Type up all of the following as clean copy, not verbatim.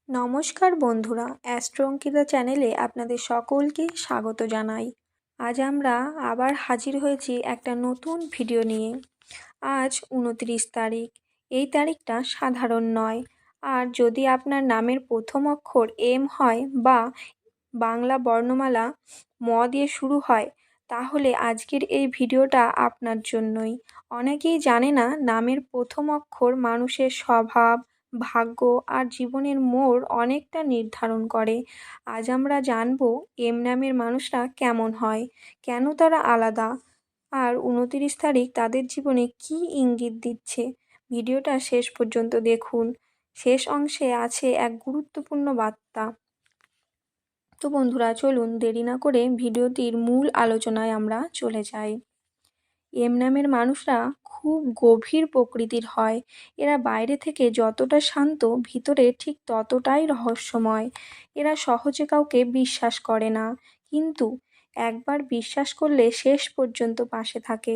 নমস্কার বন্ধুরা, অ্যাস্ট্রো অঙ্কিতা চ্যানেলে আপনাদের সকলকে স্বাগত জানাই। আজ আমরা আবার হাজির হয়েছি একটা নতুন ভিডিও নিয়ে। আজ 29 তারিখ। এই তারিখটা সাধারণ নয়। আর যদি আপনার নামের প্রথম অক্ষর এম হয় বা বাংলা বর্ণমালা ম দিয়ে শুরু হয়, তাহলে আজকের এই ভিডিওটা আপনার জন্যই। অনেকেই জানে না নামের প্রথম অক্ষর মানুষের স্বভাব, ভাগ্য আর জীবনের মোড় অনেকটা নির্ধারণ করে। আজ আমরা জানবো এম নামের মানুষরা কেমন হয়, কেন তারা আলাদা, আর 29 তারিখ তাদের জীবনে কী ইঙ্গিত দিচ্ছে। ভিডিওটা শেষ পর্যন্ত দেখুন। শেষ অংশে আছে এক গুরুত্বপূর্ণ বার্তা। তো বন্ধুরা, চলুন দেরি না করে ভিডিওটির মূল আলোচনায় আমরা চলে যাই। এম নামের মানুষরা খুব গভীর প্রকৃতির হয়। এরা বাইরে থেকে যতটা শান্ত, ভিতরে ঠিক ততটাই রহস্যময়। এরা সহজে কাউকে বিশ্বাস করে না, কিন্তু একবার বিশ্বাস করলে শেষ পর্যন্ত পাশে থাকে।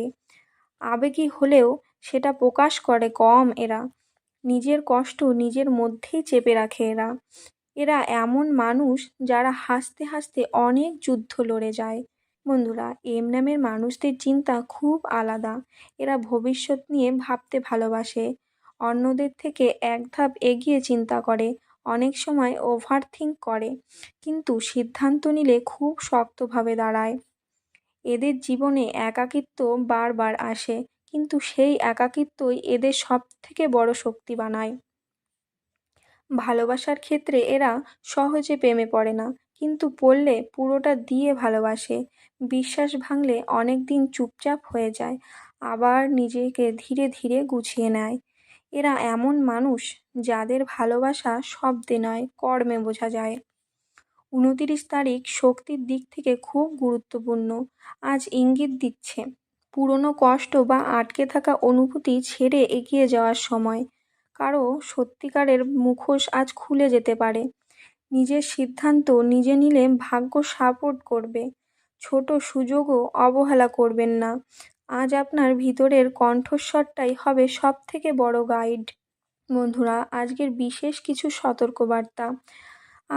আবেগী হলেও সেটা প্রকাশ করে কম। এরা নিজের কষ্ট নিজের মধ্যেই চেপে রাখে। এরা এমন মানুষ যারা হাসতে হাসতে অনেক যুদ্ধ লড়ে যায়। বন্ধুরা, এম নামের মানুষদের চিন্তা খুব আলাদা। এরা ভবিষ্যৎ নিয়ে ভাবতে ভালোবাসে, অন্যদের থেকে এক ধাপ এগিয়ে চিন্তা করে, অনেক সময় ওভারথিঙ্ক করে, কিন্তু সিদ্ধান্ত নিলে খুব শক্তভাবে দাঁড়ায়। এদের জীবনে একাকিত্ব বারবার আসে, কিন্তু সেই একাকিত্বই এদের সবথেকে বড় শক্তি বানায়। ভালোবাসার ক্ষেত্রে এরা সহজে প্রেমে পড়ে না, কিন্তু পড়লে পুরোটা দিয়ে ভালোবাসে। বিশ্বাস ভাঙলে অনেক দিন চুপচাপ হয়ে যায়, আবার নিজেকে ধীরে ধীরে গুছিয়ে নেয়। এরা এমন মানুষ যাদের ভালোবাসা শব্দে নয়, কর্মে বোঝা যায়। 29 তারিখ শক্তির দিক থেকে খুব গুরুত্বপূর্ণ। আজ ইঙ্গিত দিচ্ছে পুরনো কষ্ট বা আটকে থাকা অনুভূতি ছেড়ে এগিয়ে যাওয়ার সময়। কারো সত্যিকারের মুখোশ আজ খুলে যেতে পারে। নিজের সিদ্ধান্ত নিজে নিলে ভাগ্য সাপোর্ট করবে। ছোট সুযোগও অবহেলা করবেন না। আজ আপনার ভিতরের কণ্ঠস্বরটাই হবে সব থেকে বড় গাইড। বন্ধুরা, আজকের বিশেষ কিছু সতর্কবার্তা।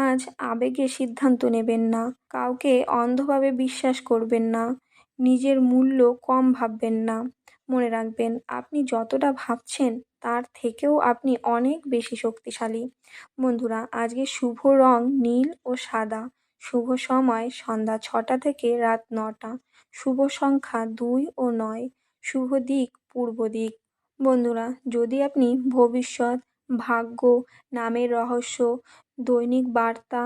আজ আবেগে সিদ্ধান্ত নেবেন না, কাউকে অন্ধভাবে বিশ্বাস করবেন না, নিজের মূল্য কম ভাববেন না। মনে রাখবেন, আপনি যতটা ভাবছেন তার থেকেও আপনি অনেক বেশি শক্তিশালী। বন্ধুরা, আজকে শুভ রং নীল ও সাদা। শুভ সময় সন্ধ্যা 6টা থেকে রাত 9টা। শুভ সংখ্যা 2 ও 9। শুভ দিক পূর্ব দিক। বন্ধুরা, যদি আপনি ভবিষ্যৎ, ভাগ্য, নামের রহস্য, দৈনিক বার্তা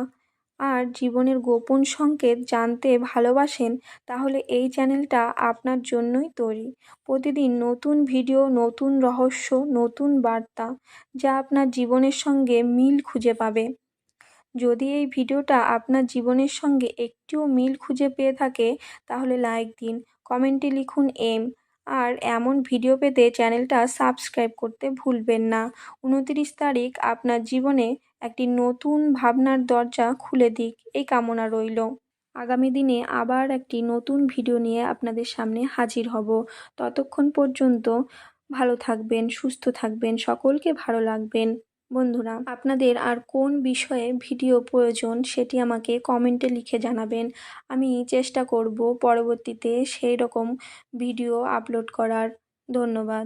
আর জীবনের গোপন সংকেত জানতে ভালোবাসেন, তাহলে এই চ্যানেলটা আপনার জন্যই তৈরি। প্রতিদিন নতুন ভিডিও, নতুন রহস্য, নতুন বার্তা, যা আপনার জীবনের সঙ্গে মিল খুঁজে পাবে। যদি এই ভিডিওটা আপনার জীবনের সঙ্গে একটুও মিল খুঁজে পেয়ে থাকে, তাহলে লাইক দিন, কমেন্টে লিখুন এম। আর এমন ভিডিও পেতে চ্যানেলটা সাবস্ক্রাইব করতে ভুলবেন না। 29 তারিখ আপনার জীবনে একটি নতুন ভাবনার দরজা খুলে দিক, এই কামনা রইল। আগামী দিনে আবার একটি নতুন ভিডিও নিয়ে আপনাদের সামনে হাজির হব। ততক্ষণ পর্যন্ত ভালো থাকবেন, সুস্থ থাকবেন, সকলকে ভালো রাখবেন। বন্ধুরা, আপনাদের আর কোন বিষয়ে ভিডিও প্রয়োজন সেটি আমাকে কমেন্টে লিখে জানাবেন। আমি চেষ্টা করব পরবর্তীতে সেই রকম ভিডিও আপলোড করার। ধন্যবাদ।